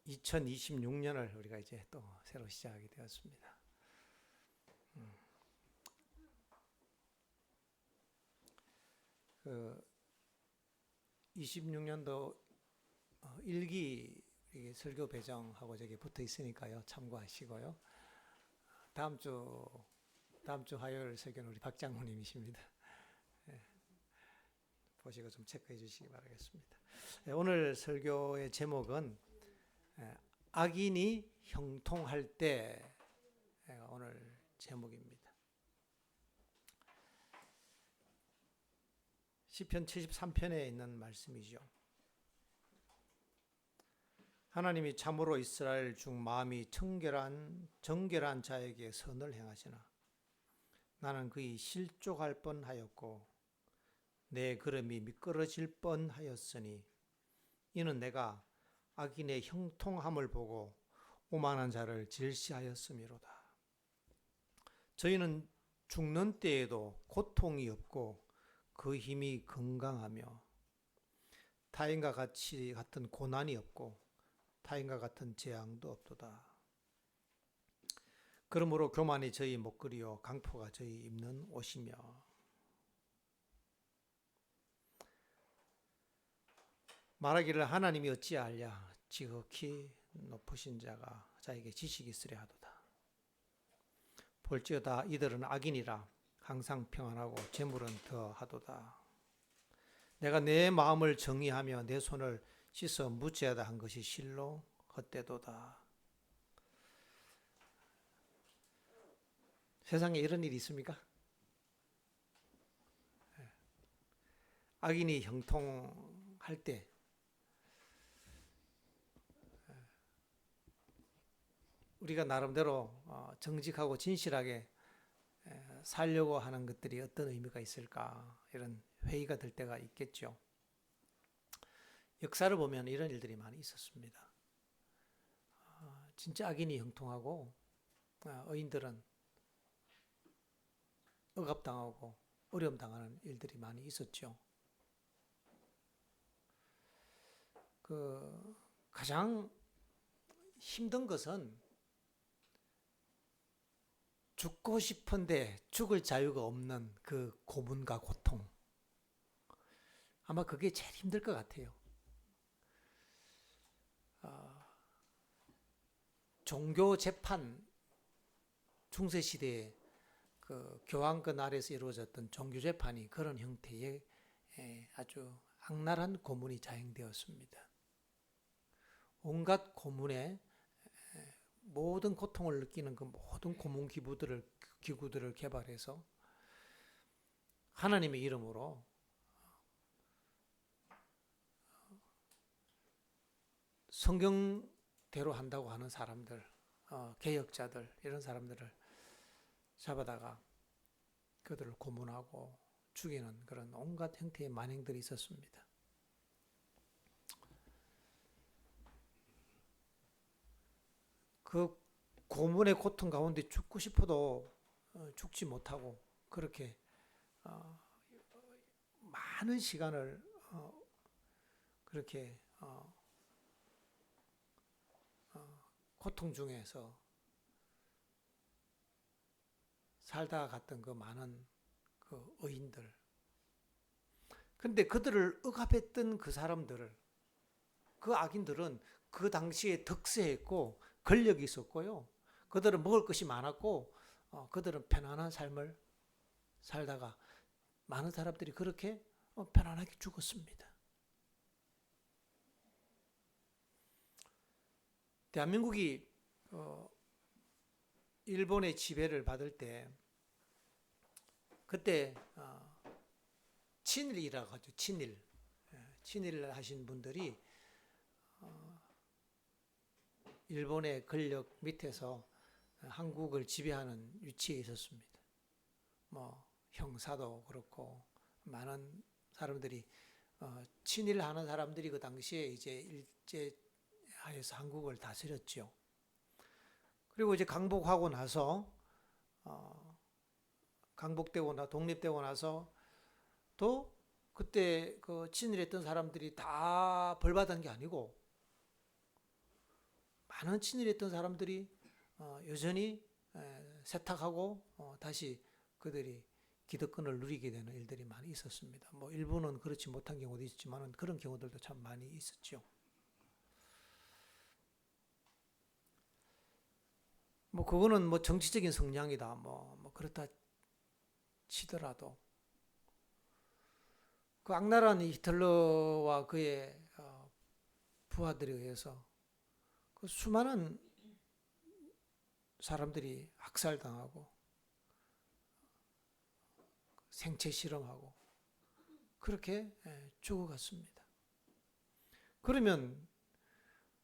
2026년을 우리가 이제 또 새로 시작하게 되었습니다. 그 26년도 일기 설교 배정하고 저기 붙어 있으니까요. 참고하시고요. 다음 주 화요일 설교는 우리 박 장로님이십니다. 보시고 좀 체크해 주시기 바라겠습니다. 오늘 설교의 제목은 악인이 형통할 때가 오늘 제목입니다. 시편 73편에 있는 말씀이죠. 하나님이 참으로 이스라엘 중 마음이 정결한 자에게 선을 행하시나 나는 그의 실족할 뻔하였고 내 걸음이 미끄러질 뻔하였으니 이는 내가 악인의 형통함을 보고 오만한 자를 질시하였음이로다. 저희는 죽는 때에도 고통이 없고 그 힘이 건강하며 타인과 같은 고난이 없고 타인과 같은 재앙도 없도다. 그러므로 교만이 저희 목걸이요 강포가 저희 입는 옷이며 말하기를 하나님이 어찌하랴 지극히 높으신 자가 자에게 지식이 있으려 하도다. 볼지어다 이들은 악인이라 항상 평안하고 재물은 더하도다. 내가 내 마음을 정의하며 내 손을 씻어 무죄하다 한 것이 실로 헛되도다. 세상에 이런 일이 있습니까? 악인이 형통할 때 우리가 나름대로 정직하고 진실하게 살려고 하는 것들이 어떤 의미가 있을까 이런 회의가 될 때가 있겠죠. 역사를 보면 이런 일들이 많이 있었습니다. 진짜 악인이 형통하고 의인들은 억압당하고 어려움 당하는 일들이 많이 있었죠. 가장 힘든 것은 죽고 싶은데 죽을 자유가 없는 그 고문과 고통. 아마 그게 제일 힘들 것 같아요. 종교 재판, 중세시대에 그 교황권 아래에서 이루어졌던 종교 재판이 그런 형태의 아주 악랄한 고문이 자행되었습니다. 온갖 고문에 모든 고통을 느끼는 그 모든 고문 기구들을 개발해서 하나님의 이름으로 성경대로 한다고 하는 사람들, 개혁자들 이런 사람들을 잡아다가 그들을 고문하고 죽이는 그런 온갖 형태의 만행들이 있었습니다. 그 고문의 고통 가운데 죽고 싶어도 죽지 못하고 그렇게 많은 시간을 그렇게 고통 중에서 살다가 갔던 그 많은 그 의인들. 근데 그들을 억압했던 그 사람들을, 그 악인들은 그 당시에 득세했고 권력이 있었고요. 그들은 먹을 것이 많았고 그들은 편안한 삶을 살다가 많은 사람들이 그렇게 편안하게 죽었습니다. 대한민국이 일본의 지배를 받을 때 그때 친일이라고 하죠. 친일을 하신 분들이 일본의 권력 밑에서 한국을 지배하는 위치에 있었습니다. 형사도 그렇고 많은 사람들이 친일하는 사람들이 그 당시에 이제 일제하에서 한국을 다스렸죠. 그리고 이제 강복하고 나서 독립되고 나서 또 그때 그 친일했던 사람들이 다 벌받은 게 아니고 많은 친일했던 사람들이 여전히 세탁하고 다시 그들이 기득권을 누리게 되는 일들이 많이 있었습니다. 뭐 일부는 그렇지 못한 경우도 있지만 그런 경우들도 참 많이 있었죠. 뭐 그거는 뭐 정치적인 성향이다 뭐 그렇다 치더라도 그 악랄한 히틀러와 그의 부하들에 의해서 그 수많은 사람들이 학살당하고 생체 실험하고 그렇게 죽어갔습니다. 그러면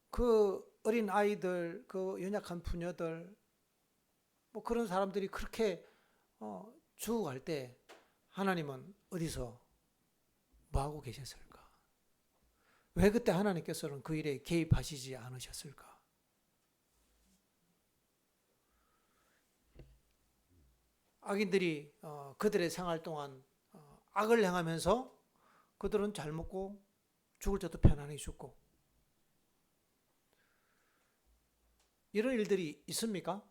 그 어린 아이들, 그 연약한 부녀들, 뭐 그런 사람들이 그렇게 죽어갈 때 하나님은 어디서 뭐 하고 계셨을까? 왜 그때 하나님께서는 그 일에 개입하시지 않으셨을까? 악인들이 그들의 생활 동안 악을 행하면서 그들은 잘 먹고 죽을 때도 편안히 죽고 이런 일들이 있습니까?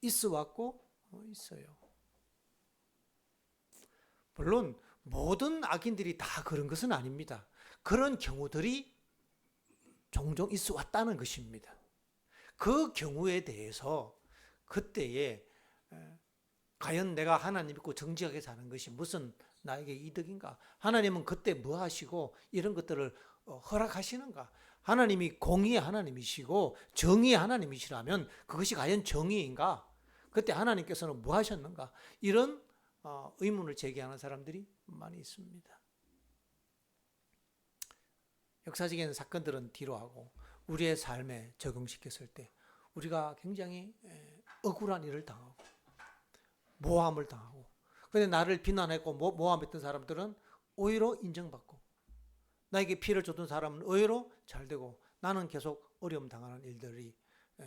있어 왔고 있어요. 물론 모든 악인들이 다 그런 것은 아닙니다. 그런 경우들이 종종 있어 왔다는 것입니다. 그 경우에 대해서 그때에 과연 내가 하나님 믿고 정직하게 사는 것이 무슨 나에게 이득인가? 하나님은 그때 뭐 하시고 이런 것들을 허락하시는가? 하나님이 공의의 하나님이시고 정의의 하나님이시라면 그것이 과연 정의인가? 그때 하나님께서는 뭐 하셨는가? 이런 의문을 제기하는 사람들이 많이 있습니다. 역사적인 사건들은 뒤로 하고 우리의 삶에 적용시켰을 때 우리가 굉장히 억울한 일을 당하고 모함을 당하고 근데 나를 비난했고 모함했던 사람들은 오히려 인정받고 나에게 피해를 줬던 사람은 의외로 잘 되고 나는 계속 어려움 당하는 일들이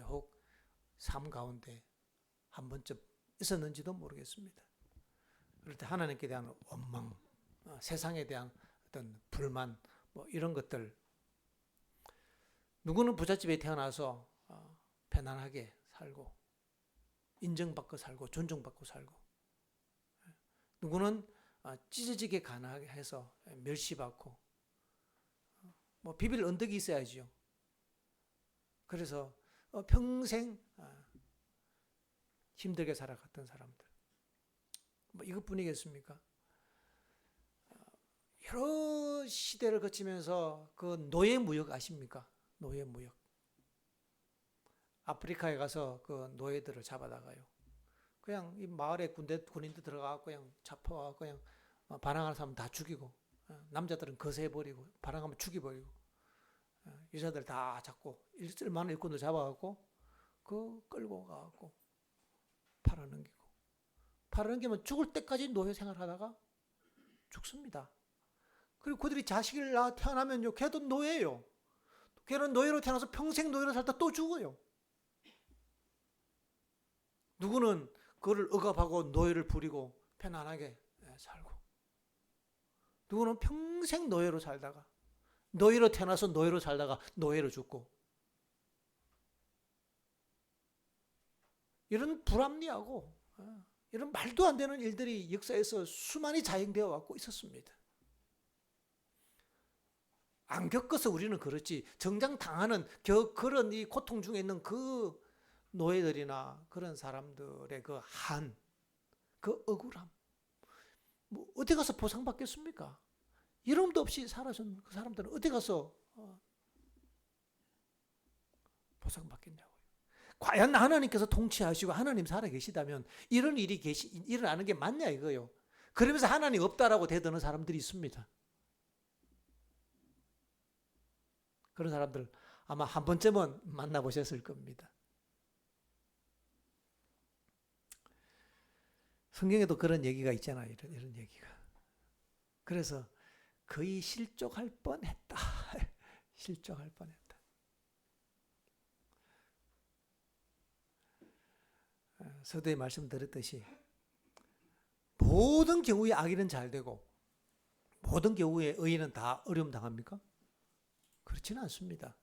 혹 삶 가운데 한 번쯤 있었는지도 모르겠습니다. 그럴 때 하나님께 대한 원망, 세상에 대한 어떤 불만 뭐 이런 것들 누구는 부잣집에 태어나서 편안하게 살고 인정받고 살고 존중받고 살고 누구는 찢어지게 가난해서 멸시받고 뭐 비빌 언덕이 있어야죠. 그래서 평생 힘들게 살아갔던 사람들 뭐 이것뿐이겠습니까? 여러 시대를 거치면서 그 노예무역 아십니까? 노예무역. 아프리카에 가서 그 노예들을 잡아다가요. 그냥 이 마을에 군인들 들어가고 그냥 잡아가고 그냥 반항하는 사람 다 죽이고 남자들은 거세해버리고 반항하면 죽여버리고 여자들 다 잡고 많은 일꾼들 잡아갖고 그 끌고 가갖고 팔아넘기면 죽을 때까지 노예 생활하다가 죽습니다. 그리고 그들이 자식을 태어나면요 걔도 노예예요. 걔는 노예로 태어나서 평생 노예로 살다 또 죽어요. 누구는 그를 억압하고 노예를 부리고 편안하게 살고 누구는 평생 노예로 살다가 노예로 태어나서 노예로 살다가 노예로 죽고 이런 불합리하고 이런 말도 안 되는 일들이 역사에서 수많이 자행되어 왔고 있었습니다. 안 겪어서 우리는 그렇지 정작 당하는 그런 이 고통 중에 있는 그 노예들이나 그런 사람들의 그 그 억울함 뭐 어디 가서 보상받겠습니까? 이름도 없이 살아준 그 사람들은 어디 가서 보상받겠냐고요. 과연 하나님께서 통치하시고 하나님 살아계시다면 이런 일이 일어나는 게 맞냐 이거요. 그러면서 하나님 없다라고 대드는 사람들이 있습니다. 그런 사람들 아마 한 번쯤은 만나보셨을 겁니다. 성경에도 그런 얘기가 있잖아요. 이런 얘기가. 그래서 거의 실족할 뻔했다. 실족할 뻔했다. 서두에 말씀드렸듯이 모든 경우에 악인은 잘 되고 모든 경우에 의인은 다 어려움 당합니까? 그렇지는 않습니다.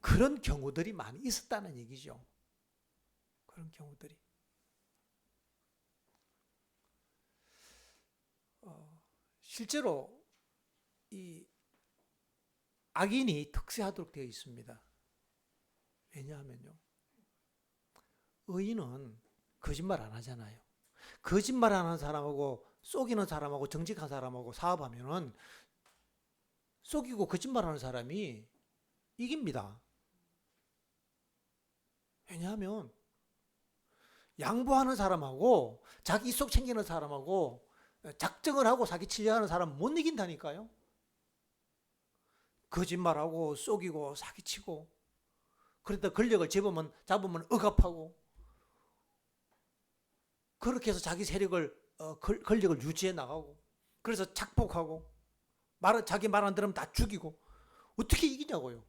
그런 경우들이 많이 있었다는 얘기죠. 그런 경우들이. 실제로 이 악인이 특세하도록 되어 있습니다. 왜냐하면요, 의인은 거짓말 안 하잖아요. 거짓말 안 하는 사람하고 속이는 사람하고 정직한 사람하고 사업하면은 속이고 거짓말하는 사람이 이깁니다. 왜냐하면 양보하는 사람하고 자기 속 챙기는 사람하고 작정을 하고 사기치려 하는 사람은 못 이긴다니까요. 거짓말하고 속이고 사기치고 그러다 권력을 잡으면 억압하고 그렇게 해서 자기 세력을 권력을 유지해 나가고 그래서 착복하고 자기 말 안 들으면 다 죽이고 어떻게 이기냐고요.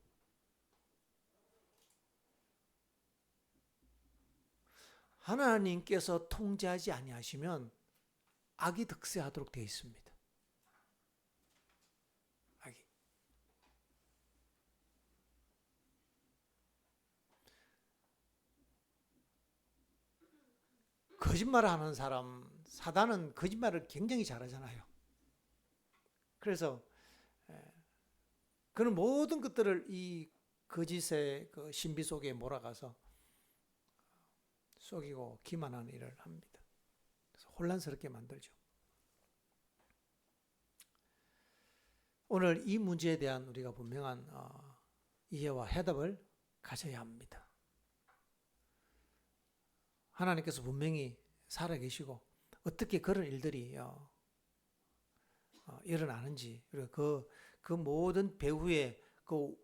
하나님께서 통제하지 아니하시면 악이 득세하도록 되어 있습니다. 악이. 거짓말을 하는 사람, 사단은 거짓말을 굉장히 잘하잖아요. 그래서 그는 모든 것들을 이 거짓의 그 신비 속에 몰아가서 속이고 기만하는 일을 합니다. 그래서 혼란스럽게 만들죠. 오늘 이 문제에 대한 우리가 분명한 이해와 해답을 가져야 합니다. 하나님께서 분명히 살아계시고 어떻게 그런 일들이 일어나는지 그리고 그 모든 배후의 그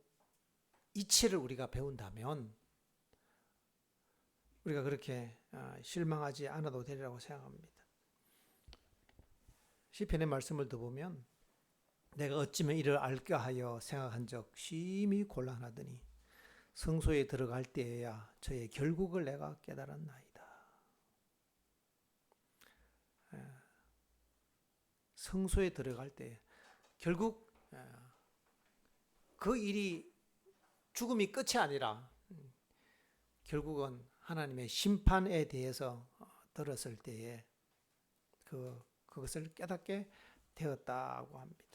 이치를 우리가 배운다면 우리가 그렇게 실망하지 않아도 되리라고 생각합니다. 시편의 말씀을 더 보면 내가 어찌면 이를 알까 하여 생각한 적 심히 곤란하더니 성소에 들어갈 때에야 저의 결국을 내가 깨달았나이다. 성소에 들어갈 때 결국 그 일이 죽음이 끝이 아니라 결국은 하나님의 심판에 대해서 들었을 때에 그것을 깨닫게 되었다고 합니다.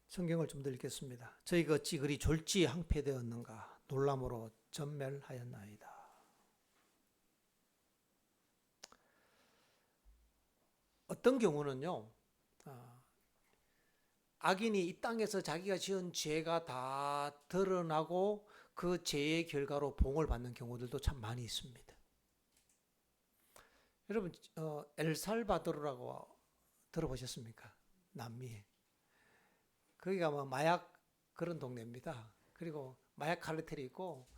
성경을 좀 더 읽겠습니다. 저희가 어찌 그리 졸지항폐되었는가 놀람으로 전멸하였나이다. 어떤 경우는요, 악인이 이 땅에서 자기가 지은 죄가 다 드러나고 그 죄의 결과로 봉을 받는 경우들도 참 많이 있습니다. 여러분, 엘살바도르라고 들어보셨습니까? 남미에. 거기가 뭐 마약 그런 동네입니다. 그리고 마약 카르텔이 있고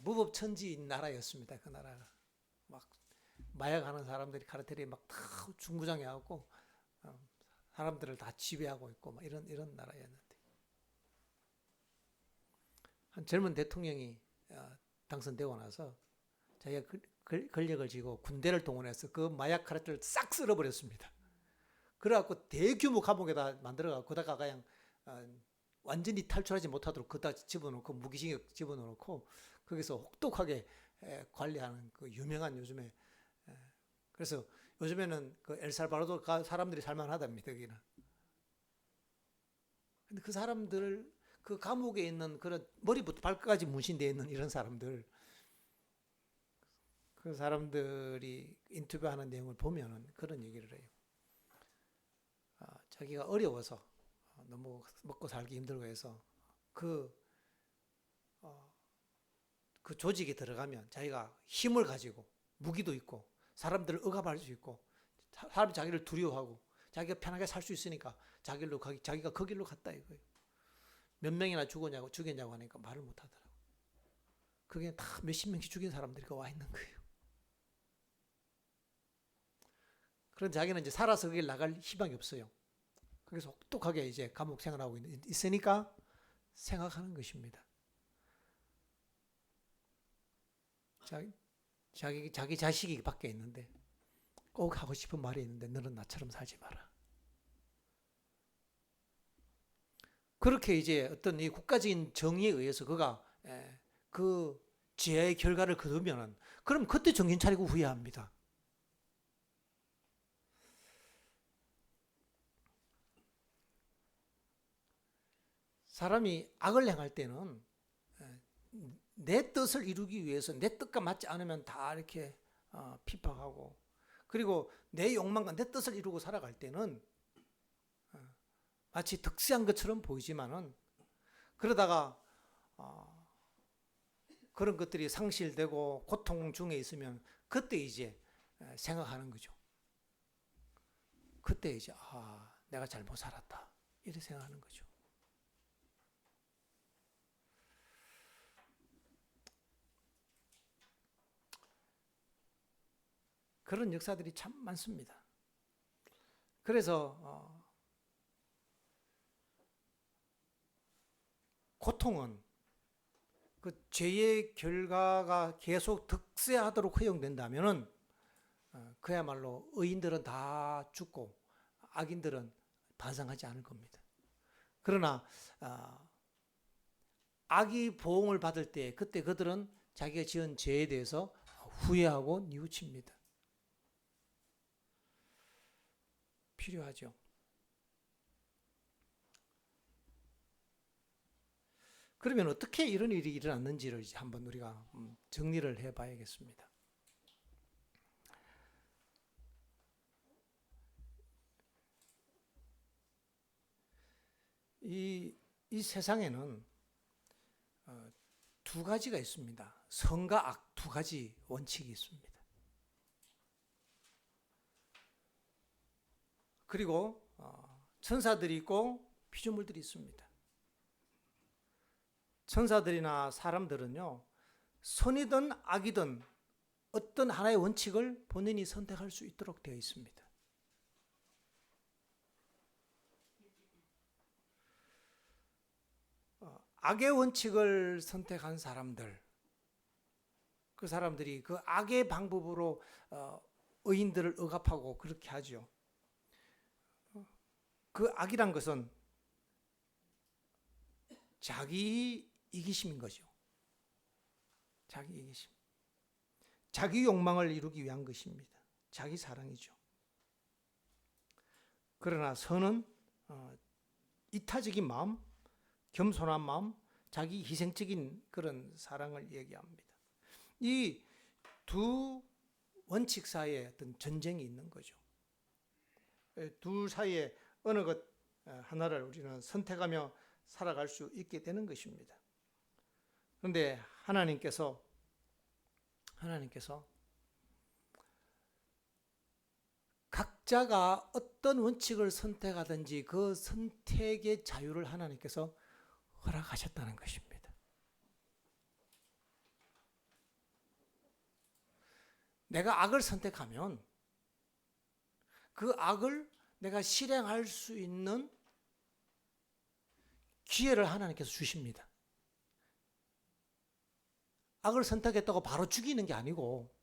무법천지인 나라였습니다. 그 나라가 막 마약하는 사람들이 카르텔이 막 다 중부장해갖고 사람들을 다 지배하고 있고 막 이런 나라였는데 한 젊은 대통령이 당선되고 나서 자기가 권력을 쥐고 군대를 동원해서 그 마약 카르텔을 싹 쓸어버렸습니다. 그래갖고 대규모 감옥에다 만들어갖고 그다가 그냥 완전히 탈출하지 못하도록 그다 집어넣고 무기징역 집어넣고 거기서 혹독하게 관리하는 그 유명한 요즘에 그래서 요즘에는 그 엘살바도르 사람들이 살만하답니다. 여기는. 근데 그 사람들 그 감옥에 있는 그런 머리부터 발끝까지 문신되어 있는 이런 사람들 그 사람들이 인터뷰하는 내용을 보면은 그런 얘기를 해요. 자기가 어려워서 너무 먹고 살기 힘들고 해서 그 조직에 들어가면 자기가 힘을 가지고 무기도 있고 사람들을 억압할 수 있고 사람이 자기를 두려워하고 자기가 편하게 살 수 있으니까 자기가 그 길로 갔다 이거예요. 몇 명이나 죽였냐고 하니까 말을 못 하더라고. 그게 다 몇십 명씩 죽인 사람들이 와 있는 거예요. 그런데 자기는 이제 살아서 거길 나갈 희망이 없어요. 그래서 혹독하게 이제 감옥 생활하고 있으니까 생각하는 것입니다. 자기 자식이 밖에 있는데 꼭 하고 싶은 말이 있는데 너는 나처럼 살지 마라. 그렇게 이제 어떤 이 국가적인 정의에 의해서 그가 그 죄의 결과를 거두면은 그럼 그때 정신 차리고 후회합니다. 사람이 악을 행할 때는 내 뜻을 이루기 위해서 내 뜻과 맞지 않으면 다 이렇게 핍박하고, 그리고 내 욕망과 내 뜻을 이루고 살아갈 때는 마치 득세한 것처럼 보이지만은 그러다가 그런 것들이 상실되고 고통 중에 있으면 그때 이제 생각하는 거죠. 그때 이제 내가 잘못 살았다 이렇게 생각하는 거죠. 그런 역사들이 참 많습니다. 그래서 고통은 그 죄의 결과가 계속 득세하도록 허용된다면은 그야말로 의인들은 다 죽고 악인들은 반성하지 않을 겁니다. 그러나 악이 보응을 받을 때 그때 그들은 자기가 지은 죄에 대해서 후회하고 뉘우칩니다. 필요하죠. 그러면 어떻게 이런 일이 일어났는지를 이제 한번 우리가 정리를 해봐야겠습니다. 이 세상에는 두 가지가 있습니다. 선과 악 두 가지 원칙이 있습니다. 그리고 천사들이 있고 피조물들이 있습니다. 천사들이나 사람들은요, 선이든 악이든 어떤 하나의 원칙을 본인이 선택할 수 있도록 되어 있습니다. 악의 원칙을 선택한 사람들, 그 사람들이 그 악의 방법으로 의인들을 억압하고 그렇게 하죠. 그 악이란 것은 자기 이기심인 거죠. 자기 이기심. 자기 욕망을 이루기 위한 것입니다. 자기 사랑이죠. 그러나 선은 이타적인 마음, 겸손한 마음, 자기 희생적인 그런 사랑을 얘기합니다. 이 두 원칙 사이에 어떤 전쟁이 있는 거죠. 둘 사이에 어느 것 하나를 우리는 선택하며 살아갈 수 있게 되는 것입니다. 그런데 하나님께서 각자가 어떤 원칙을 선택하든지 그 선택의 자유를 하나님께서 허락하셨다는 것입니다. 내가 악을 선택하면 그 악을 내가 실행할 수 있는 기회를 하나님께서 주십니다. 악을 선택했다고 바로 죽이는 게 아니고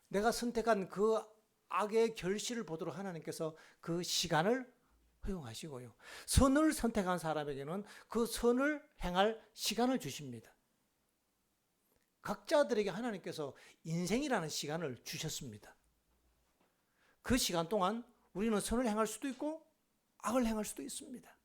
내가 선택한 그 악의 결실을 보도록 하나님께서 그 시간을 허용하시고요. 선을 선택한 사람에게는 그 선을 행할 시간을 주십니다. 각자들에게 하나님께서 인생이라는 시간을 주셨습니다. 그 시간 동안 우리는 선을 행할 수도 있고 악을 행할 수도 있습니다.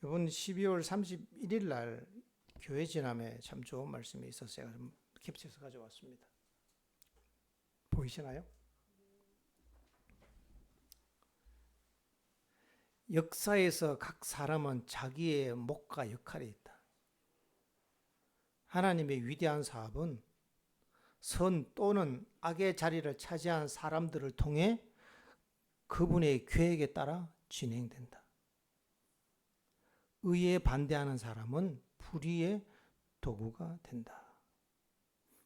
이번 12월 31일 날 교회 지남에 참 좋은 말씀이 있어서 제가 좀 캡처해서 가져왔습니다. 보이시나요? 역사에서 각 사람은 자기의 목과 역할이 있다. 하나님의 위대한 사업은 선 또는 악의 자리를 차지한 사람들을 통해 그분의 계획에 따라 진행된다. 의에 반대하는 사람은 불의의 도구가 된다.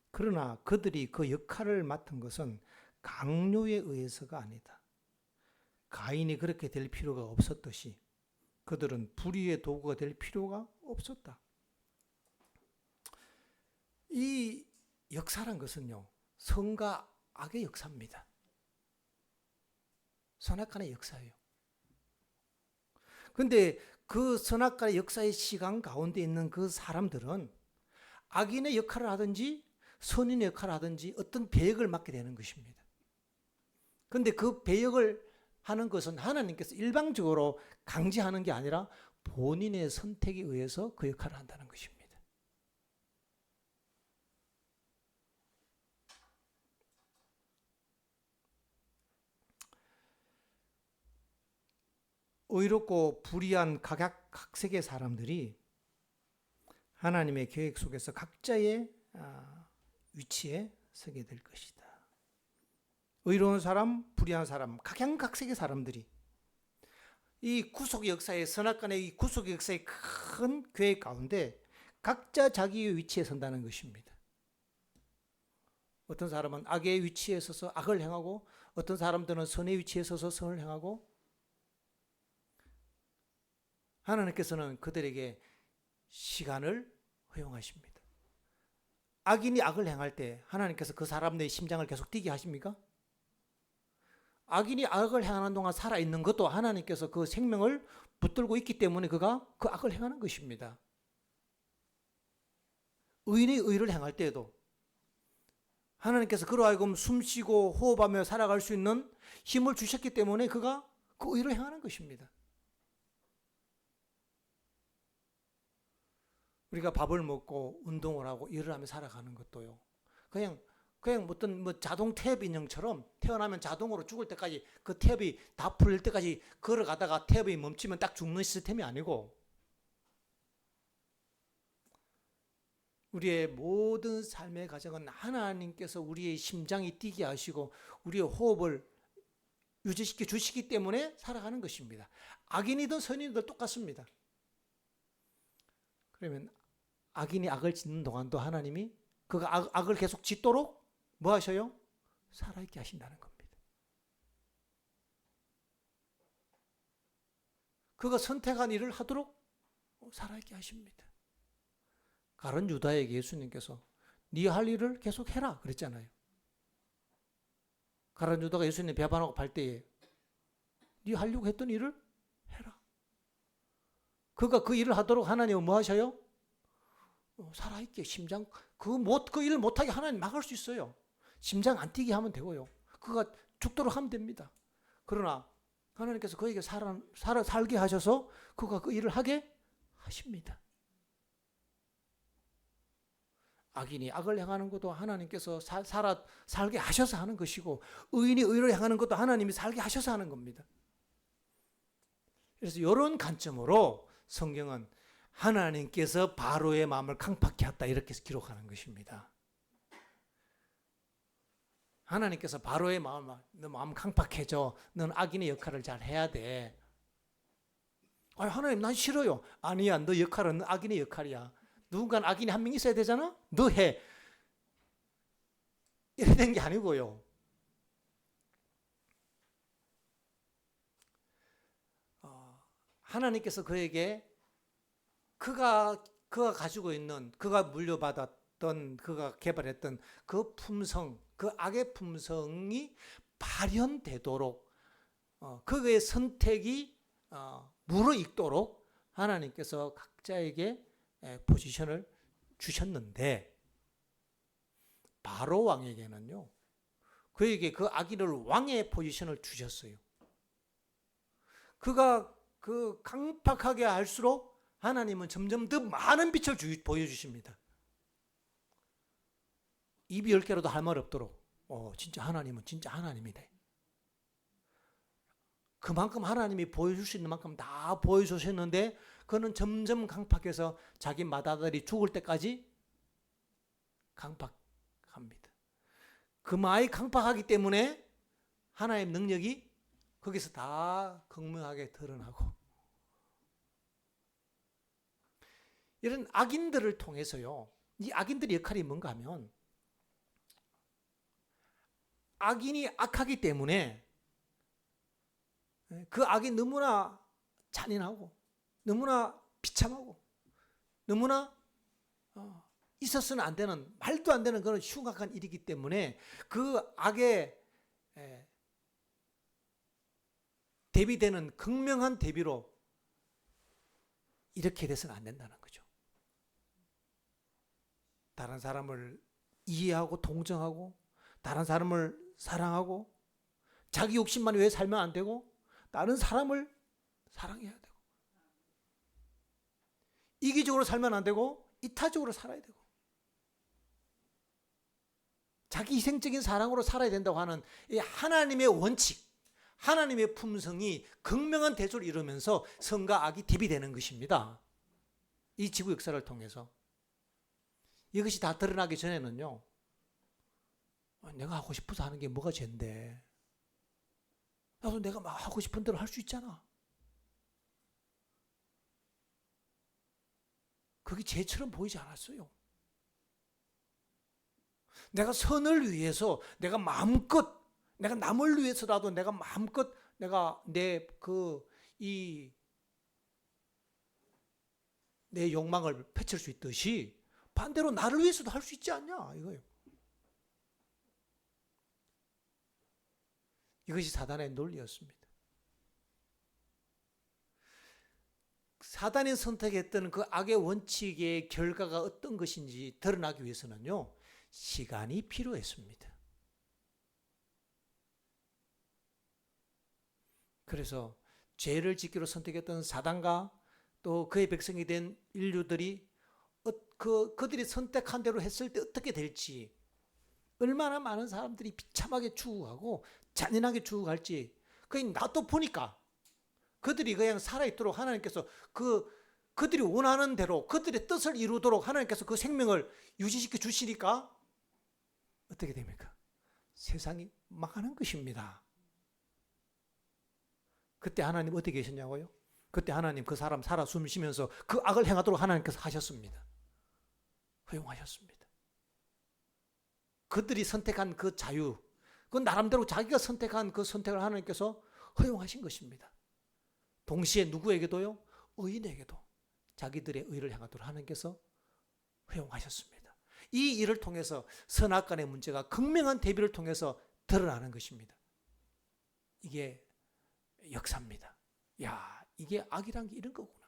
그러나 그들이 그 역할을 맡은 것은 강요에 의해서가 아니다. 가인이 그렇게 될 필요가 없었듯이 그들은 불의의 도구가 될 필요가 없었다. 이 역사란 것은요, 선과 악의 역사입니다. 선악간의 역사예요. 그런데 그 선악간의 역사의 시간 가운데 있는 그 사람들은 악인의 역할을 하든지 선인의 역할을 하든지 어떤 배역을 맡게 되는 것입니다. 그런데 그 배역을 하는 것은 하나님께서 일방적으로 강제하는 게 아니라 본인의 선택에 의해서 그 역할을 한다는 것입니다. 의롭고 불의한 각색의 사람들이 하나님의 계획 속에서 각자의 위치에 서게 될 것이다. 의로운 사람, 불의한 사람, 각양각색의 사람들이 이 구속 역사의 선악간의 이 구속 역사의 큰 계획 가운데 각자 자기의 위치에 선다는 것입니다. 어떤 사람은 악의 위치에 서서 악을 행하고 어떤 사람들은 선의 위치에 서서 선을 행하고 하나님께서는 그들에게 시간을 허용하십니다. 악인이 악을 행할 때 하나님께서 그 사람의 심장을 계속 뛰게 하십니까? 악인이 악을 행하는 동안 살아있는 것도 하나님께서 그 생명을 붙들고 있기 때문에 그가 그 악을 행하는 것입니다. 의인이 의를 행할 때에도 하나님께서 그로 하여금 숨쉬고 호흡하며 살아갈 수 있는 힘을 주셨기 때문에 그가 그 의를 행하는 것입니다. 우리가 밥을 먹고 운동을 하고 일을 하며 살아가는 것도요. 그냥 어떤 자동 탭 인형처럼 태어나면 자동으로 죽을 때까지 그 탭이 다 풀릴 때까지 걸어가다가 탭이 멈추면 딱 죽는 시스템이 아니고 우리의 모든 삶의 과정은 하나님께서 우리의 심장이 뛰게 하시고 우리의 호흡을 유지시켜 주시기 때문에 살아가는 것입니다. 악인이든 선인이든 똑같습니다. 그러면 악인이 악을 짓는 동안도 하나님이 그가 악을 계속 짓도록 뭐 하셔요? 살아있게 하신다는 겁니다. 그가 선택한 일을 하도록 살아있게 하십니다. 가룟 유다에게 예수님께서 네 할 일을 계속 해라 그랬잖아요. 가룟 유다가 예수님 배반하고 발 때에 네 하려고 했던 일을 해라. 그가 그 일을 하도록 하나님은 뭐 하셔요? 살아있게 심장 그 일을 못하게 하나님 막을 수 있어요. 심장 안 뛰게 하면 되고요. 그가 죽도록 하면 됩니다. 그러나 하나님께서 그에게 살게 하셔서 그가 그 일을 하게 하십니다. 악인이 악을 행하는 것도 하나님께서 살게 하셔서 하는 것이고 의인이 의를 행하는 것도 하나님이 살게 하셔서 하는 겁니다. 그래서 이런 관점으로 성경은 하나님께서 바로의 마음을 강팍케 했다 이렇게 기록하는 것입니다. 하나님께서 바로의 너 마음 강팍해져. 넌 악인의 역할을 잘 해야 돼. 하나님 난 싫어요. 아니야, 너 역할은 악인의 역할이야. 누군가는 악인이 한 명 있어야 되잖아. 너 해. 이래 된 게 아니고요. 하나님께서 그에게 그가 가지고 있는 그가 물려받았던 그가 개발했던 그 품성, 그 악의 품성이 발현되도록 그의 선택이 무르익도록 하나님께서 각자에게 포지션을 주셨는데 바로 왕에게는요 그에게 그 악인을 왕의 포지션을 주셨어요. 그가 그 강팍하게 할수록 하나님은 점점 더 많은 빛을 보여주십니다. 입이 10개로도 할 말 없도록 진짜 하나님은 진짜 하나님이네. 그만큼 하나님이 보여줄 수 있는 만큼 다 보여주셨는데 그는 점점 강팍해서 자기 맏아들이 죽을 때까지 강팍합니다. 그 많이 강팍하기 때문에 하나님의 능력이 거기서 다 극명하게 드러나고 이런 악인들을 통해서요. 이 악인들의 역할이 뭔가 하면 악인이 악하기 때문에 그 악이 너무나 잔인하고 너무나 비참하고 너무나 있어서는 안 되는, 말도 안 되는 그런 흉악한 일이기 때문에 그 악에 대비되는 극명한 대비로 이렇게 돼서는 안 된다는 거죠. 다른 사람을 이해하고 동정하고 다른 사람을 사랑하고 자기 욕심만 왜 살면 안 되고 다른 사람을 사랑해야 되고 이기적으로 살면 안 되고 이타적으로 살아야 되고 자기 희생적인 사랑으로 살아야 된다고 하는 이 하나님의 원칙, 하나님의 품성이 극명한 대조를 이루면서 선과 악이 대비되는 것입니다. 이 지구 역사를 통해서. 이것이 다 드러나기 전에는요, 내가 하고 싶어서 하는 게 뭐가 죄인데, 나도 내가 막 하고 싶은 대로 할 수 있잖아. 그게 죄처럼 보이지 않았어요. 내가 선을 위해서, 내가 마음껏, 내가 남을 위해서라도 내가 마음껏 내가 내 욕망을 펼칠 수 있듯이 반대로 나를 위해서도 할 수 있지 않냐 이거예요. 이것이 사단의 논리였습니다. 사단이 선택했던 그 악의 원칙의 결과가 어떤 것인지 드러나기 위해서는요, 시간이 필요했습니다. 그래서 죄를 짓기로 선택했던 사단과 또 그의 백성이 된 인류들이 그들이 선택한 대로 했을 때 어떻게 될지, 얼마나 많은 사람들이 비참하게 죽어가고 잔인하게 죽어갈지, 그냥 나도 보니까 그들이 그냥 살아있도록 하나님께서 그들이 원하는 대로 그들의 뜻을 이루도록 하나님께서 그 생명을 유지시켜 주시니까 어떻게 됩니까? 세상이 망하는 것입니다. 그때 하나님 어떻게 계셨냐고요? 그때 하나님 그 사람 살아 숨쉬면서 그 악을 행하도록 하나님께서 하셨습니다. 허용하셨습니다. 그들이 선택한 그 자유, 그 나름대로 자기가 선택한 그 선택을 하나님께서 허용하신 것입니다. 동시에 누구에게도요? 의인에게도 자기들의 의를 행하도록 하나님께서 허용하셨습니다. 이 일을 통해서 선악간의 문제가 극명한 대비를 통해서 드러나는 것입니다. 이게 역사입니다. 야, 이게 악이란 게 이런 거구나.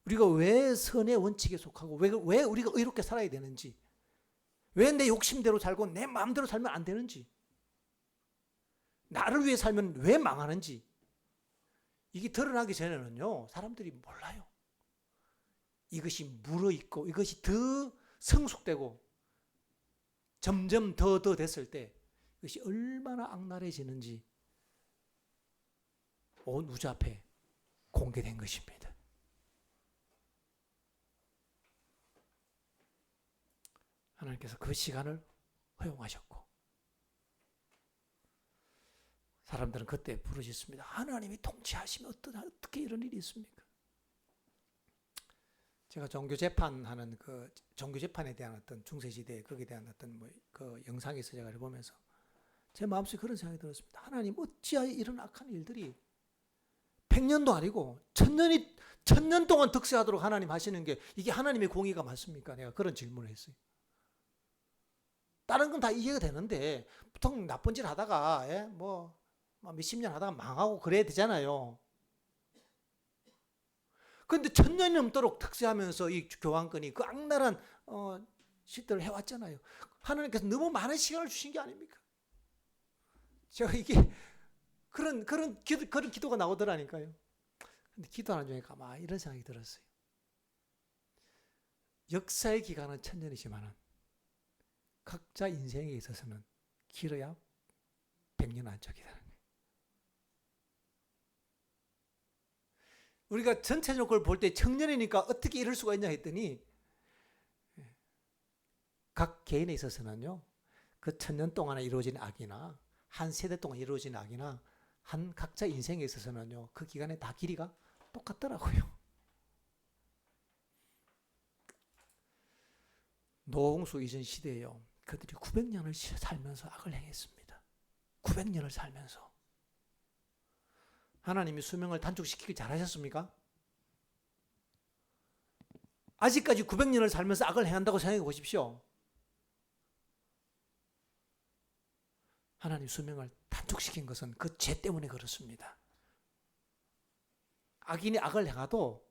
우리가 왜 선의 원칙에 속하고 왜 우리가 의롭게 살아야 되는지, 왜 내 욕심대로 살고 내 마음대로 살면 안 되는지, 나를 위해 살면 왜 망하는지, 이게 드러나기 전에는요, 사람들이 몰라요. 이것이 물어있고 이것이 더 성숙되고 점점 더 됐을 때 이것이 얼마나 악랄해지는지 온 우주 앞에 공개된 것입니다. 하나님께서 그 시간을 허용하셨고, 사람들은 그때 부르짖습니다. 하나님이 통치하시면 어떻게 이런 일이 있습니까? 제가 종교재판하는 종교재판에 대한 어떤 중세시대 거기에 대한 어떤 그 영상에서 제가 보면서 제 마음속에 그런 생각이 들었습니다. 하나님 어찌하여 이런 악한 일들이 100년도 아니고 1000년 동안 득세하도록 하나님 하시는 게 이게 하나님의 공의가 맞습니까? 내가 그런 질문을 했어요. 다른 건 다 이해가 되는데 보통 나쁜 짓 하다가 몇십 년 하다가 망하고 그래야 되잖아요. 그런데 1000년이 넘도록 득세하면서 이 교황권이 그 악랄한 시대를 해왔잖아요. 하나님께서 너무 많은 시간을 주신 게 아닙니까? 제가 이게 그런 기도가 나오더라니까요. 근데 기도하는 중에 가만히 이런 생각이 들었어요. 역사의 기간은 1000년이지만은 각자 인생에 있어서는 길어야 100년 안쪽이라는 거예요. 우리가 전체적으로 볼 때 청년이니까 어떻게 이럴 수가 있냐 했더니 각 개인에 있어서는요, 그 1000년 동안에 이루어진 악이나 한 세대 동안 이루어진 악이나 한 각자 인생에 있어서는요, 그 기간에 다 길이가 똑같더라고요. 노홍수 이전 시대에요, 그들이 900년을 살면서 악을 행했습니다. 900년을 살면서 하나님이 수명을 단축시키기 잘하셨습니까? 아직까지 900년을 살면서 악을 행한다고 생각해 보십시오. 하나님 수명을 단축시킨 것은 그 죄 때문에 그렇습니다. 악인이 악을 행하도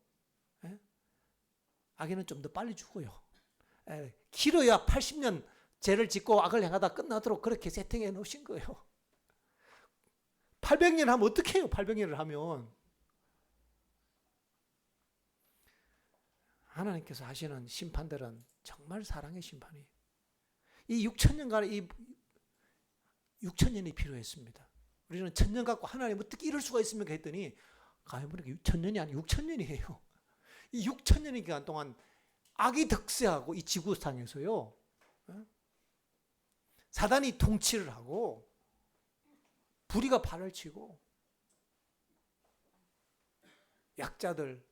악인은 좀 더 빨리 죽어요. 길어야 80년 죄를 짓고 악을 행하다 끝나도록 그렇게 세팅해 놓으신 거예요. 800년 하면 어떻게 해요? 800년을 하면. 하나님께서 하시는 심판들은 정말 사랑의 심판이에요. 이 6천년이 필요했습니다. 우리는 1000년 갖고 하나님 어떻게 이럴 수가 있습니까 했더니 가만 보니까 1000년이 아니고 6천년이에요. 이 6천년의 기간 동안 악이 득세하고 이 지구상에서요. 사단이 통치를 하고 불의가 발을 치고 약자들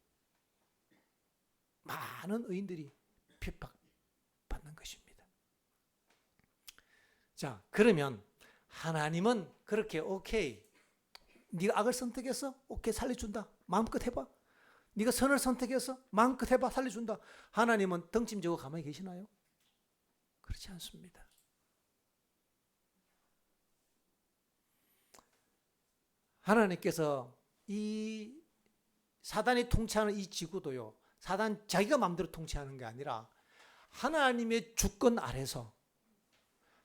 많은 의인들이 핍박받는 것입니다. 자, 그러면 하나님은 그렇게 오케이. 네가 악을 선택했어? 오케이, 살려준다. 마음껏 해봐. 네가 선을 선택했어? 마음껏 해봐. 살려준다. 하나님은 덩침 지고 가만히 계시나요? 그렇지 않습니다. 하나님께서 이 사단이 통치하는 이 지구도요. 사단 자기가 마음대로 통치하는 게 아니라 하나님의 주권 아래서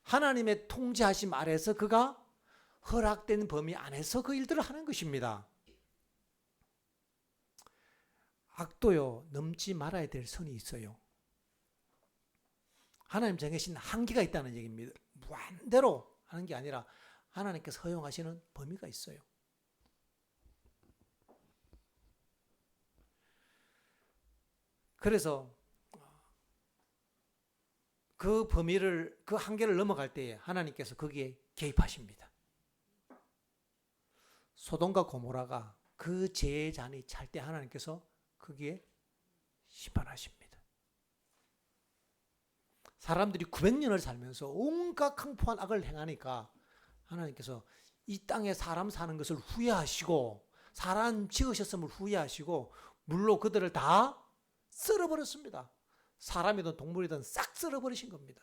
하나님의 통제하심 아래서 그가 허락된 범위 안에서 그 일들을 하는 것입니다. 악도요, 넘지 말아야 될 선이 있어요. 하나님 정해진 한계가 있다는 얘기입니다. 무한대로 하는 게 아니라 하나님께서 허용하시는 범위가 있어요. 그래서 그 범위를, 그 한계를 넘어갈 때에 하나님께서 거기에 개입하십니다. 소돔과 고모라가 그 죄의 잔이 찰 때 하나님께서 거기에 심판하십니다. 사람들이 900년을 살면서 온갖 강포한 악을 행하니까 하나님께서 이 땅에 사람 사는 것을 후회하시고 사람 지으셨음을 후회하시고 물로 그들을 다 썰어버렸습니다. 사람이든 동물이든 싹 썰어버리신 겁니다.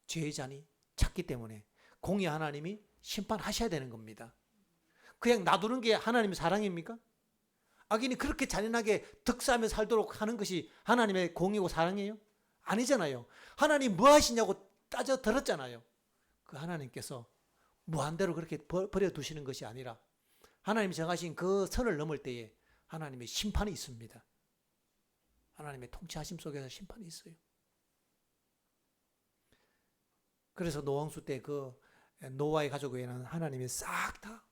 죄의 잔이 찼기 때문에 공의 하나님이 심판하셔야 되는 겁니다. 그냥 놔두는 게 하나님의 사랑입니까? 악인이 그렇게 잔인하게 득사하며 살도록 하는 것이 하나님의 공의고 사랑이에요? 아니잖아요. 하나님 뭐 하시냐고 따져 들었잖아요. 그 하나님께서 무한대로 그렇게 버려두시는 것이 아니라 하나님이 정하신 그 선을 넘을 때에 하나님의 심판이 있습니다. 하나님의 통치하심 속에서 심판이 있어요. 그래서 노홍수 때 그 노아의 가족 외에는 하나님이 싹 다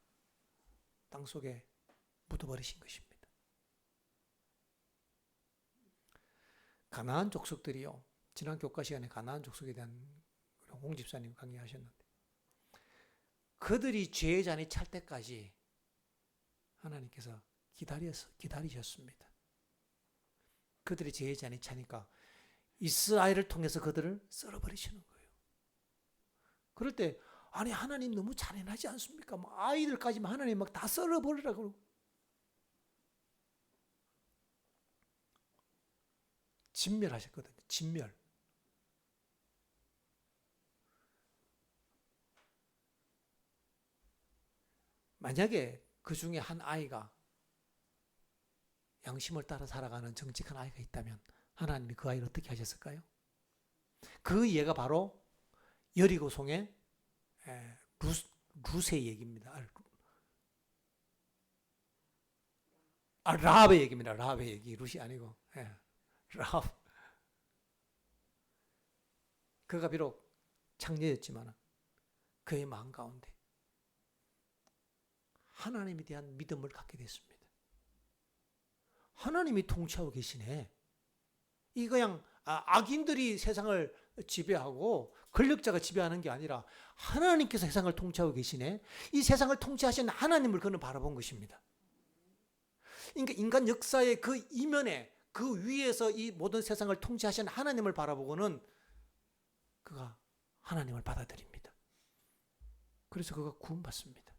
땅속에 묻어버리신 것입니다. 가나안 족속들이요. 지난 교과 시간에 가나안 족속에 대한 홍 집사님 강의하셨는데 그들이 죄의 잔이 찰 때까지 하나님께서 기다리셨습니다. 그들이 죄의 잔이 차니까 이스라엘을 통해서 그들을 썰어버리시는 거예요. 그럴 때 아니 하나님 너무 잔인하지 않습니까? 막 아이들까지만 하나님 막 다 썰어버리라고 진멸하셨거든요. 진멸. 만약에 그 중에 한 아이가 양심을 따라 살아가는 정직한 아이가 있다면 하나님이 그 아이를 어떻게 하셨을까요? 그 예가 바로 여리고성의 룻의 얘기입니다. 라합의 얘기입니다. 라합의 얘기. 룻이 아니고 라합. 그가 비록 창녀였지만 그의 마음 가운데 하나님에 대한 믿음을 갖게 됐습니다. 하나님이 통치하고 계시네. 이 그냥 악인들이 세상을 지배하고 권력자가 지배하는 게 아니라 하나님께서 세상을 통치하고 계시네. 이 세상을 통치하시는 하나님을 그는 바라본 것입니다. 그러니까 인간 역사의 그 이면에 그 위에서 이 모든 세상을 통치하시는 하나님을 바라보고는 그가 하나님을 받아들입니다. 그래서 그가 구원받습니다.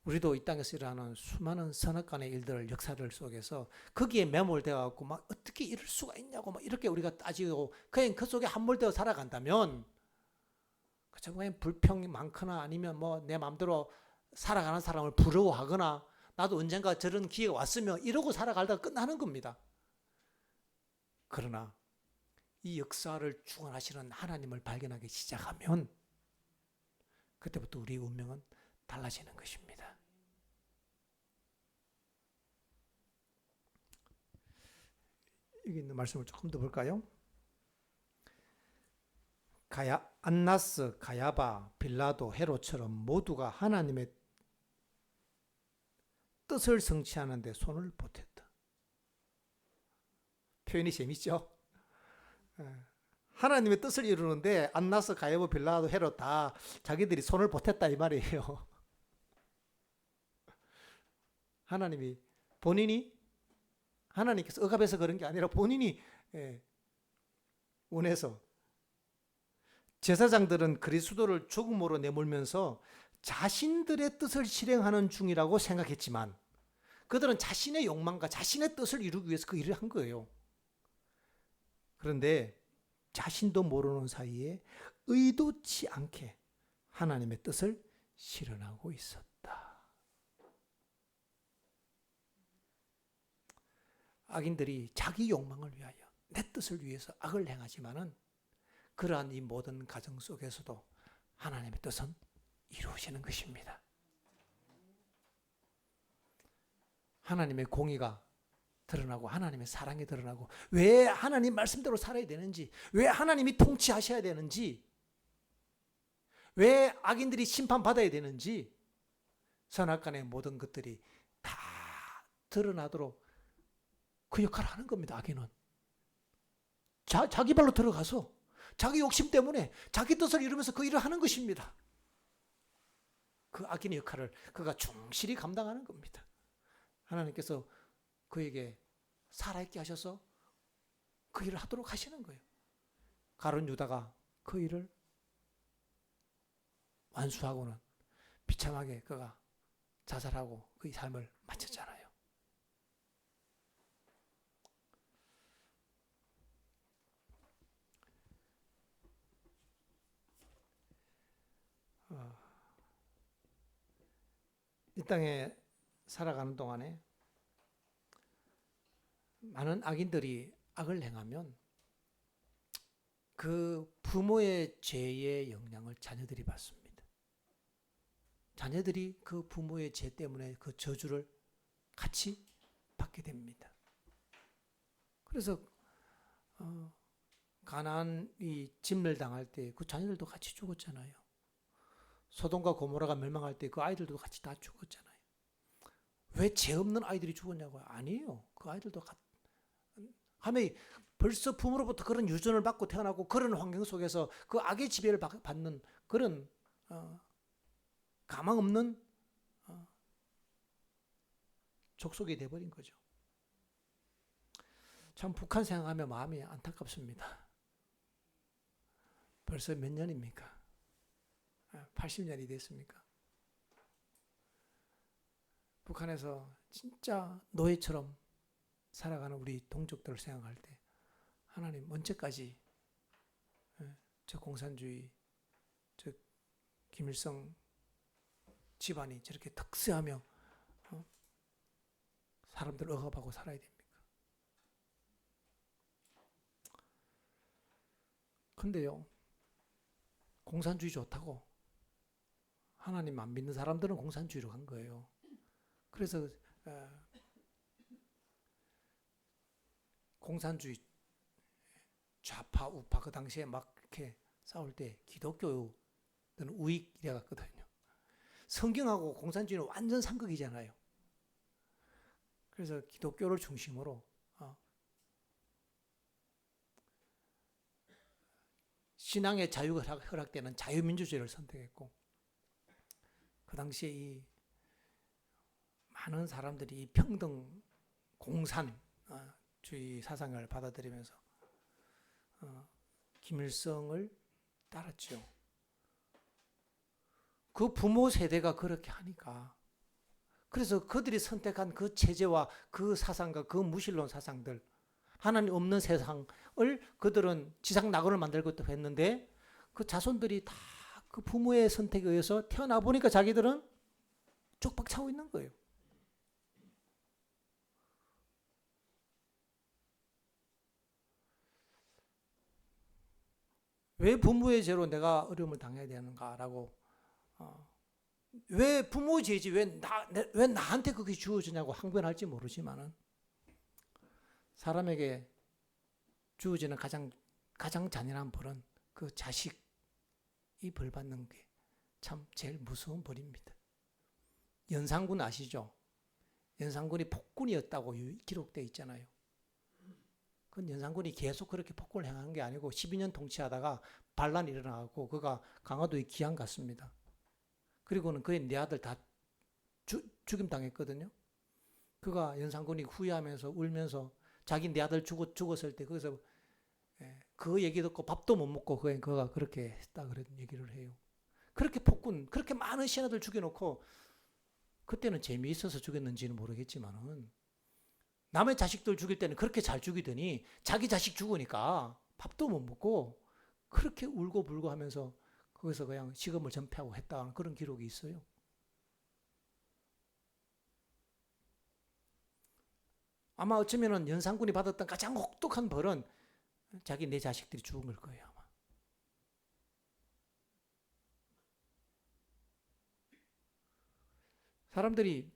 우리도 이 땅에서 일어나는 수많은 선악간의 일들, 역사들 속에서 거기에 매몰되어 갖고 막 어떻게 이럴 수가 있냐고 막 이렇게 우리가 따지고 그냥 그 속에 함몰되어 살아간다면 그저 그냥 불평이 많거나 아니면 뭐 내 마음대로 살아가는 사람을 부러워하거나 나도 언젠가 저런 기회가 왔으면 이러고 살아가다가 끝나는 겁니다. 그러나 이 역사를 주관하시는 하나님을 발견하기 시작하면 그때부터 우리의 운명은 달라지는 것입니다. 여기 있는 말씀을 조금 더 볼까요? 안나스, 가야바, 빌라도, 헤롯처럼 모두가 하나님의 뜻을 성취하는 데 손을 보탰다. 표현이 재밌죠? 하나님의 뜻을 이루는데 안나스, 가야바, 빌라도, 헤롯 다 자기들이 손을 보탰다 이 말이에요. 하나님이 본인이 하나님께서 억압해서 그런 게 아니라 본인이 원해서 제사장들은 그리스도를 죽음으로 내몰면서 자신들의 뜻을 실행하는 중이라고 생각했지만 그들은 자신의 욕망과 자신의 뜻을 이루기 위해서 그 일을 한 거예요. 그런데 자신도 모르는 사이에 의도치 않게 하나님의 뜻을 실현하고 있었다. 악인들이 자기 욕망을 위하여 내 뜻을 위해서 악을 행하지만은 그러한 이 모든 가정 속에서도 하나님의 뜻은 이루어지는 것입니다. 하나님의 공의가 드러나고 하나님의 사랑이 드러나고 왜 하나님 말씀대로 살아야 되는지, 왜 하나님이 통치하셔야 되는지, 왜 악인들이 심판받아야 되는지 선악간의 모든 것들이 다 드러나도록 그 역할을 하는 겁니다. 악인은 자기 발로 들어가서 자기 욕심 때문에 자기 뜻을 이루면서 그 일을 하는 것입니다. 그 악인의 역할을 그가 충실히 감당하는 겁니다. 하나님께서 그에게 살아있게 하셔서 그 일을 하도록 하시는 거예요. 가룟 유다가 그 일을 완수하고는 비참하게 그가 자살하고 그의 삶을 마쳤잖아요. 이 땅에 살아가는 동안에 많은 악인들이 악을 행하면 그 부모의 죄의 영향을 자녀들이 받습니다. 자녀들이 그 부모의 죄 때문에 그 저주를 같이 받게 됩니다. 그래서 가나안이 진멸당할 때 그 자녀들도 같이 죽었잖아요. 소돔과 고모라가 멸망할 때 그 아이들도 같이 다 죽었잖아요. 왜 죄 없는 아이들이 죽었냐고요? 아니에요. 그 아이들도 하면 벌써 부모로부터 그런 유전을 받고 태어나고 그런 환경 속에서 그 악의 지배를 받는 그런 가망 없는 족속이 돼버린 거죠. 참 북한 생각하면 마음이 안타깝습니다. 벌써 몇 년입니까? 80년이 됐습니까? 북한에서 진짜 노예처럼 살아가는 우리 동족들을 생각할 때 하나님 언제까지 저 공산주의, 저 김일성 집안이 저렇게 득세하며 사람들 억압하고 살아야 됩니까? 근데요, 공산주의 좋다고 하나님 안 믿는 사람들은 공산주의로 간 거예요. 그래서 공산주의 좌파 우파 그 당시에 막 이렇게 싸울 때 기독교는 우익이래 갔거든요. 성경하고 공산주의는 완전 상극이잖아요. 그래서 기독교를 중심으로 신앙의 자유가 허락되는 자유민주주의를 선택했고, 그 당시에 이 많은 사람들이 이 평등 공산주의 사상을 받아들이면서 김일성을 따랐죠. 그 부모 세대가 그렇게 하니까 그래서 그들이 선택한 그 체제와 그 사상과 그 무신론 사상들, 하나님 없는 세상을 그들은 지상 낙원을 만들고 했는데 그 자손들이 다 그 부모의 선택에 의해서 태어나 보니까 자기들은 쪽박 차고 있는 거예요. 왜 부모의 죄로 내가 어려움을 당해야 되는가라고, 왜 부모 죄지 왜 나한테 그게 주어지냐고 항변할지 모르지만은 사람에게 주어지는 가장 잔인한 벌은 그 자식이 벌 받는 게 참 제일 무서운 벌입니다. 연산군 아시죠? 연산군이 폭군이었다고 기록되어 있잖아요. 그 연산군이 계속 그렇게 폭군을 행한 게 아니고 12년 통치하다가 반란이 일어나고 그가 강화도에 기양 갔습니다. 그리고는 그의 네 아들 다 죽임당했거든요. 그가 연산군이 후회하면서 울면서 자기 네 아들 죽었을 때 거기서 그 얘기 듣고 밥도 못 먹고 그가 그렇게 했다 그런 얘기를 해요. 그렇게 폭군, 그렇게 많은 신하들 죽여놓고 그때는 재미있어서 죽였는지는 모르겠지만은 남의 자식들 죽일 때는 그렇게 잘 죽이더니 자기 자식 죽으니까 밥도 못 먹고 그렇게 울고 불고 하면서 거기서 그냥 식음을 전폐하고 했다는 그런 기록이 있어요. 아마 어쩌면은 연산군이 받았던 가장 혹독한 벌은 자기 내 자식들이 죽은 걸 거예요, 아마. 사람들이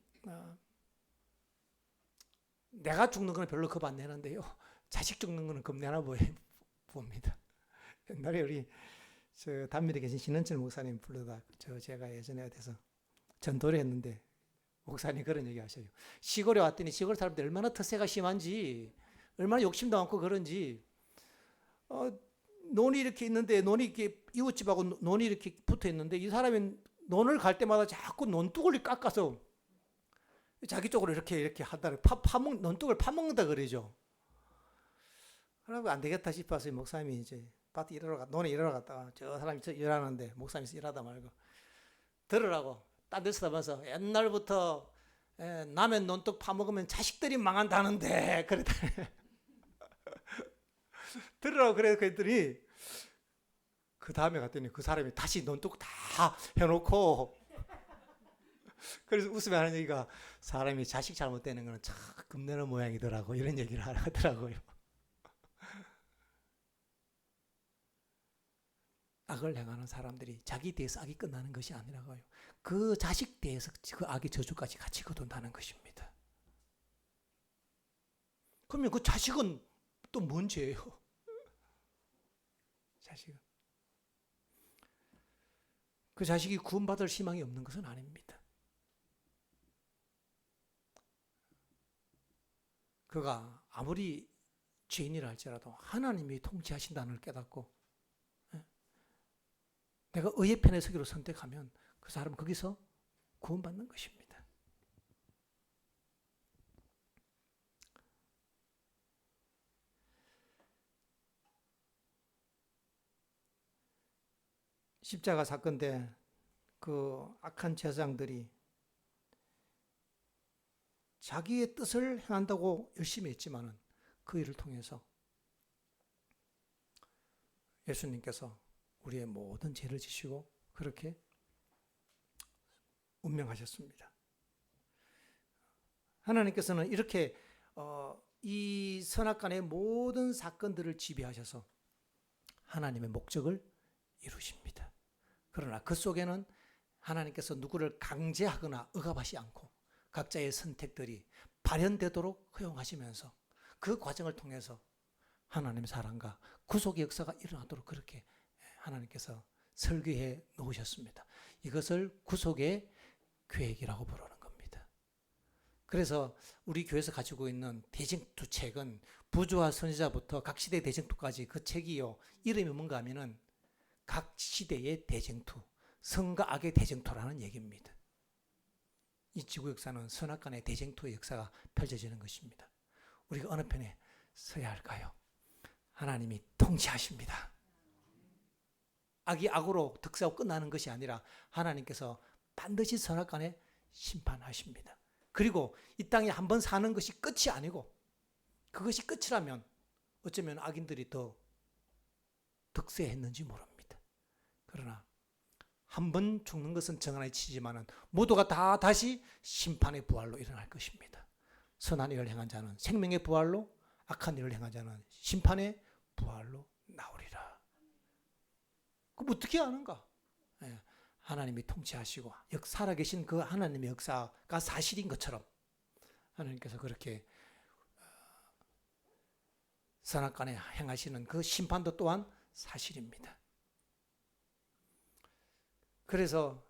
내가 죽는 건 별로 겁 안 내는데요. 자식 죽는 거는 겁내나 봅니다. 옛날에 우리 저 단밀에 계신 신은철 목사님 불러다 제가 예전에 어디서 전도를 했는데 목사님 그런 얘기 하셔요. 시골에 왔더니 시골 사람들 얼마나 텃세가 심한지, 얼마나 욕심도 많고 그런지, 논이 이렇게 있는데, 논이 이렇게 이웃집하고 논이 이렇게 붙어 있는데, 이 사람이 논을 갈 때마다 자꾸 논두굴을 깎아서 자기 쪽으로 이렇게 하다가 논둑을 파먹는다 그러죠. 그러고 안 되겠다 싶어서 목사님이 이제 밭에 논에 일하러 갔다가 저 사람이 일하는데 목사님이 일하다 말고 들으라고 딴 데서 하면서 옛날부터 남의 논둑 파먹으면 자식들이 망한다는데 그랬다. 들으라고 그랬더니 그 다음에 갔더니 그 사람이 다시 논둑 다 해놓고 그래서 웃으며 하는 얘기가 사람이 자식 잘못되는 거는 참 겁내는 모양이더라고 이런 얘기를 하더라고요. 악을 행하는 사람들이 자기 대해서 악이 끝나는 것이 아니라고요. 그 자식 대해서 그 악의 저주까지 같이 거둔다는 것입니다. 그러면 그 자식은 또 뭔 죄예요? 자식은. 그 자식이 구원받을 희망이 없는 것은 아닙니다. 그가 아무리 죄인이라 할지라도 하나님이 통치하신다는 걸 깨닫고 내가 의의 편에 서기로 선택하면 그 사람은 거기서 구원받는 것입니다. 십자가 사건 때 그 악한 제사장들이 자기의 뜻을 행한다고 열심히 했지만은 그 일을 통해서 예수님께서 우리의 모든 죄를 지시고 그렇게 운명하셨습니다. 하나님께서는 이렇게 이 선악간의 모든 사건들을 지배하셔서 하나님의 목적을 이루십니다. 그러나 그 속에는 하나님께서 누구를 강제하거나 억압하지 않고 각자의 선택들이 발현되도록 허용하시면서 그 과정을 통해서 하나님의 사랑과 구속의 역사가 일어나도록 그렇게 하나님께서 설계해 놓으셨습니다. 이것을 구속의 계획이라고 부르는 겁니다. 그래서 우리 교회에서 가지고 있는 대쟁투 책은 부조와 선지자부터 각 시대 대쟁투까지 그 책이요. 이름이 뭔가 하면은 각 시대의 대쟁투, 선과 악의 대쟁투라는 얘기입니다. 이 지구 역사는 선악간의 대쟁투의 역사가 펼쳐지는 것입니다. 우리가 어느 편에 서야 할까요? 하나님이 통치하십니다. 악이 악으로 득세하고 끝나는 것이 아니라 하나님께서 반드시 선악간에 심판하십니다. 그리고 이 땅에 한번 사는 것이 끝이 아니고 그것이 끝이라면 어쩌면 악인들이 더 득세했는지 모릅니다. 그러나 한 번 죽는 것은 정한이 치지만은 모두가 다 다시 심판의 부활로 일어날 것입니다. 선한 일을 행한 자는 생명의 부활로, 악한 일을 행한 자는 심판의 부활로 나오리라. 그럼 어떻게 아는가? 하나님이 통치하시고 살아계신 그 하나님의 역사가 사실인 것처럼 하나님께서 그렇게 선악간에 행하시는 그 심판도 또한 사실입니다. 그래서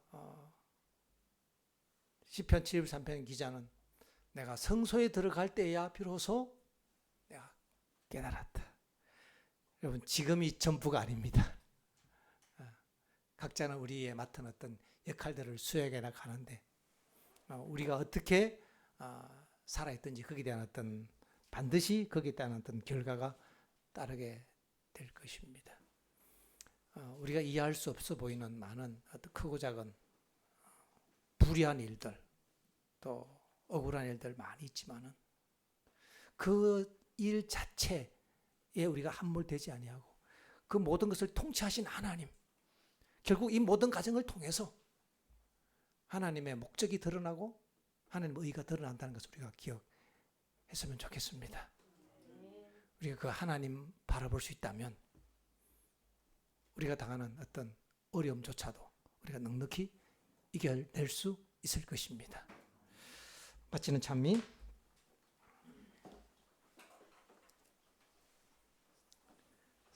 시편 73편 기자는 내가 성소에 들어갈 때야 비로소 내가 깨달았다. 여러분, 지금이 전부가 아닙니다. 각자는 우리의 맡은 어떤 역할들을 수행해 나가는데 우리가 어떻게 살아있든지 거기에 대한 어떤 반드시 거기에 대한 어떤 결과가 따르게 될 것입니다. 우리가 이해할 수 없어 보이는 많은 어떤 크고 작은 불의한 일들 또 억울한 일들 많이 있지만은 그 일 자체에 우리가 함몰되지 아니하고 그 모든 것을 통치하신 하나님, 결국 이 모든 과정을 통해서 하나님의 목적이 드러나고 하나님의 의가 드러난다는 것을 우리가 기억했으면 좋겠습니다. 우리가 그 하나님 바라볼 수 있다면 우리가 당하는 어떤 어려움조차도 우리가 넉넉히 이겨낼 수 있을 것입니다. 마치는 찬미